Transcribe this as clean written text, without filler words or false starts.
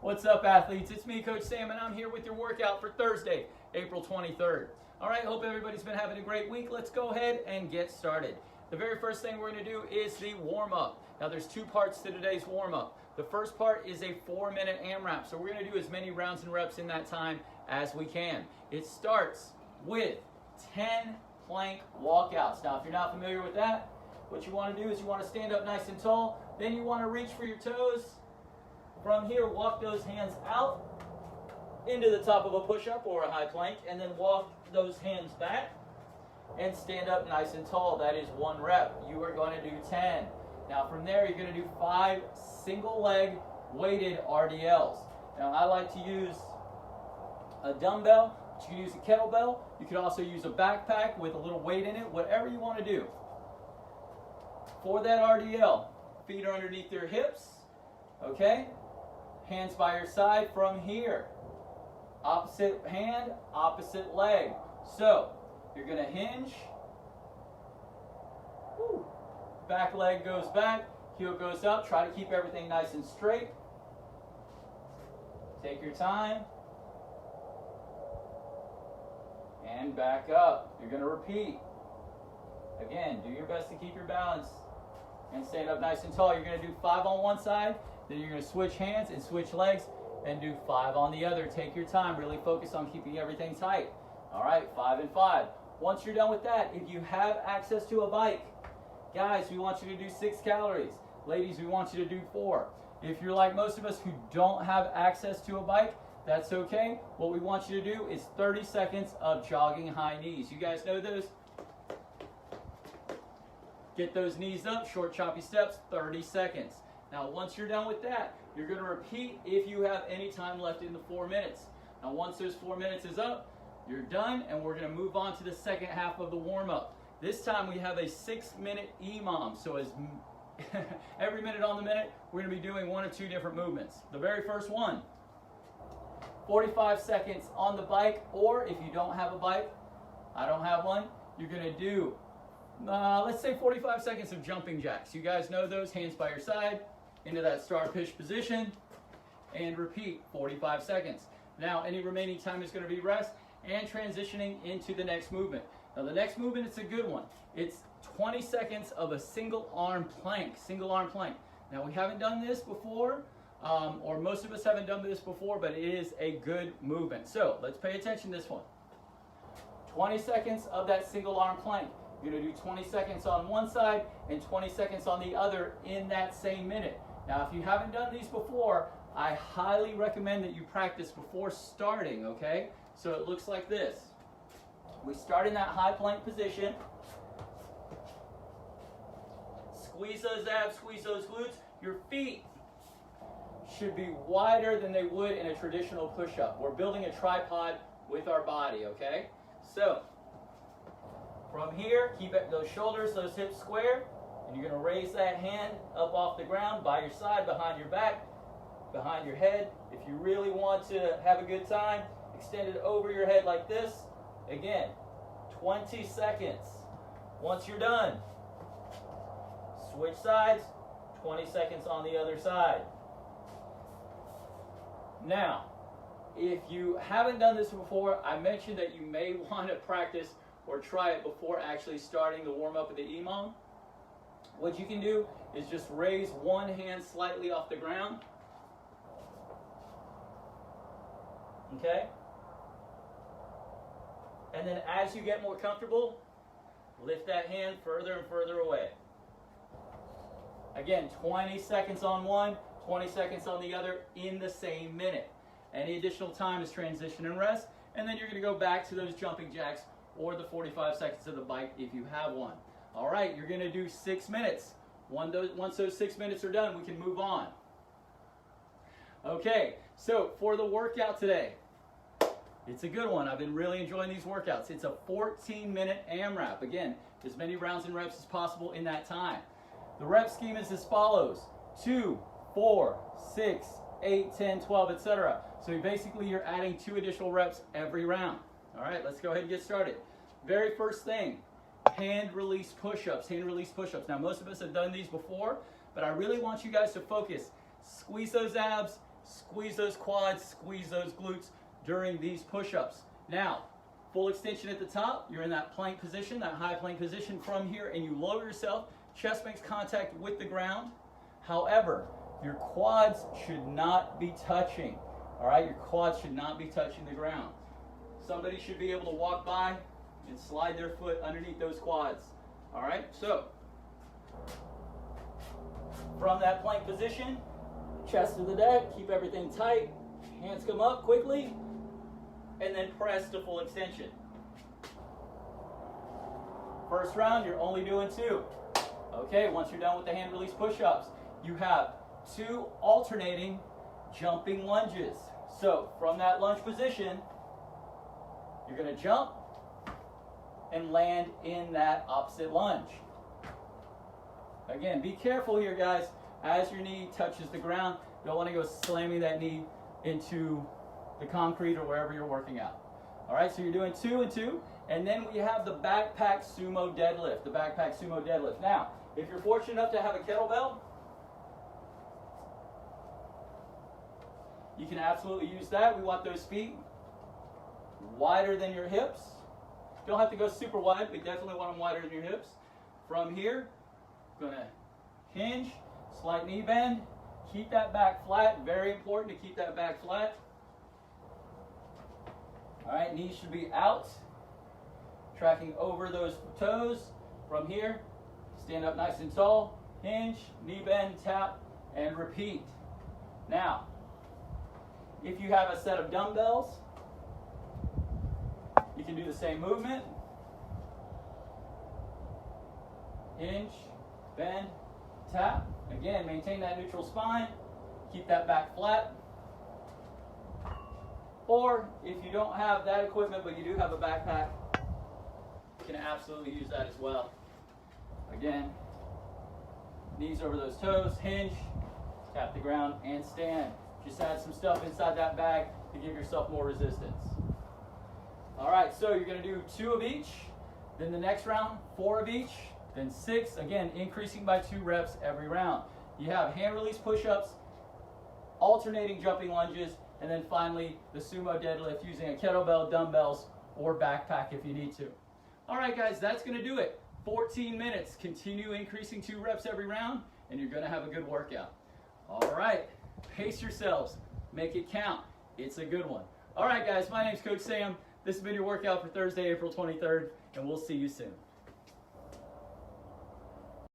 What's up, athletes? It's me, Coach Sam, and I'm here with your workout for Thursday, April 23rd. All right, hope everybody's been having a great week. Let's go ahead and get started. The very first thing we're going to do is the warm-up. Now, there's two parts to today's warm-up. The first part is a 4-minute AMRAP, so we're going to do as many rounds and reps in that time as we can. It starts with 10 plank walkouts. Now, if you're not familiar with that, what you want to do is you want to stand up nice and tall. Then you want to reach for your toes. From here, walk those hands out into the top of a push-up or a high plank, and then walk those hands back and stand up nice and tall. That is 1 rep. You are going to do 10. Now from there, you're going to do 5 single leg weighted RDLs. Now I like to use a dumbbell, but you can use a kettlebell. You could also use a backpack with a little weight in it, whatever you want to do. For that RDL, feet are underneath your hips, okay? Hands by your side from here. Opposite hand, opposite leg. So, you're going to hinge. Woo. Back leg goes back, heel goes up. Try to keep everything nice and straight. Take your time. And back up. You're going to repeat. Again, do your best to keep your balance. And stand up nice and tall. You're going to do 5 on one side. Then you're going to switch hands and switch legs and do 5 on the other. Take your time. Really focus on keeping everything tight. All right, 5 and 5. Once you're done with that, if you have access to a bike, guys, we want you to do 6 calories. Ladies, we want you to do 4. If you're like most of us who don't have access to a bike, that's okay. What we want you to do is 30 seconds of jogging high knees. You guys know those? Get those knees up, short choppy steps, 30 seconds. Now, once you're done with that, you're going to repeat if you have any time left in the 4 minutes. Now, once those 4 minutes is up, you're done, and we're going to move on to the second half of the warm-up. This time, we have a 6-minute EMOM. So, as every minute on the minute, we're going to be doing 1 or 2 different movements. The very first one, 45 seconds on the bike, or if you don't have a bike, I don't have one, you're going to do, let's say 45 seconds of jumping jacks. You guys know those, hands by your side, into that star pitch position, and repeat 45 seconds. Now, any remaining time is going to be rest and transitioning into the next movement. Now, the next movement, it's a good one. It's 20 seconds of a single arm plank, Now, we haven't done this before, or most of us haven't done this before, but it is a good movement. So, let's pay attention to this one. 20 seconds of that single arm plank. You're going to do 20 seconds on one side and 20 seconds on the other in that same minute. Now, if you haven't done these before, I highly recommend that you practice before starting, okay? So it looks like this. We start in that high plank position. Squeeze those abs, squeeze those glutes. Your feet should be wider than they would in a traditional push-up. We're building a tripod with our body, okay? So, from here, keep those shoulders, those hips square, and you're going to raise that hand up off the ground by your side, behind your back, behind your head. If you really want to have a good time, extend it over your head like this. Again, 20 seconds. Once you're done, switch sides, 20 seconds on the other side. Now, if you haven't done this before, I mentioned that you may want to practice or try it before actually starting the warm-up of the EMOM. What you can do is just raise one hand slightly off the ground. Okay? And then as you get more comfortable, lift that hand further and further away. Again, 20 seconds on one, 20 seconds on the other in the same minute. Any additional time is transition and rest, and then you're going to go back to those jumping jacks or the 45 seconds of the bike if you have one. All right, you're going to do 6 minutes. Once those 6 minutes are done, we can move on. Okay, so for the workout today, it's a good one. I've been really enjoying these workouts. It's a 14-minute AMRAP. Again, as many rounds and reps as possible in that time. The rep scheme is as follows: 2, 4, 6, 8, 10, 12, etc. So basically you're adding 2 additional reps every round. All right, let's go ahead and get started. Very first thing, hand release push-ups, Now most of us have done these before, but I really want you guys to focus. Squeeze those abs, Squeeze those quads, squeeze those glutes during these push-ups. Now, full extension at the top. You're in that plank position, that high plank position from here, and you lower yourself. Chest makes contact with the ground. However, your quads should not be touching. All right, your quads should not be touching the ground. Somebody should be able to walk by and slide their foot underneath those quads. All right, so from that plank position, chest to the deck, keep everything tight. Hands come up quickly, and then press to full extension. First round, you're only doing 2. Okay, once you're done with the hand release push-ups, you have 2 alternating jumping lunges. So from that lunge position, you're going to jump and land in that opposite lunge. Again, be careful here, guys. As your knee touches the ground, you don't want to go slamming that knee into the concrete or wherever you're working out. All right, so you're doing 2 and 2, and then we have the backpack sumo deadlift. The backpack sumo deadlift. Now, if you're fortunate enough to have a kettlebell, you can absolutely use that. We want those feet wider than your hips. You don't have to go super wide, but definitely want them wider than your hips. From here, going to hinge, slight knee bend, keep that back flat. Very important to keep that back flat. All right, knees should be out, tracking over those toes. From here, stand up nice and tall, hinge, knee bend, tap, and repeat. Now, if you have a set of dumbbells, you can do the same movement. Hinge, bend, tap. Again, maintain that neutral spine. Keep that back flat. Or if you don't have that equipment, but you do have a backpack, you can absolutely use that as well. Again, knees over those toes, hinge, tap the ground, and stand. Just add some stuff inside that bag to give yourself more resistance. All right, so you're going to do 2 of each. Then the next round, 4 of each. Then 6, again, increasing by 2 reps every round. You have hand release push-ups, alternating jumping lunges, and then finally the sumo deadlift using a kettlebell, dumbbells, or backpack if you need to. All right, guys, that's going to do it. 14 minutes. Continue increasing 2 reps every round, and you're going to have a good workout. All right, pace yourselves. Make it count. It's a good one. All right, guys, my name's Coach Sam. This has been your workout for Thursday, April 23rd, and we'll see you soon.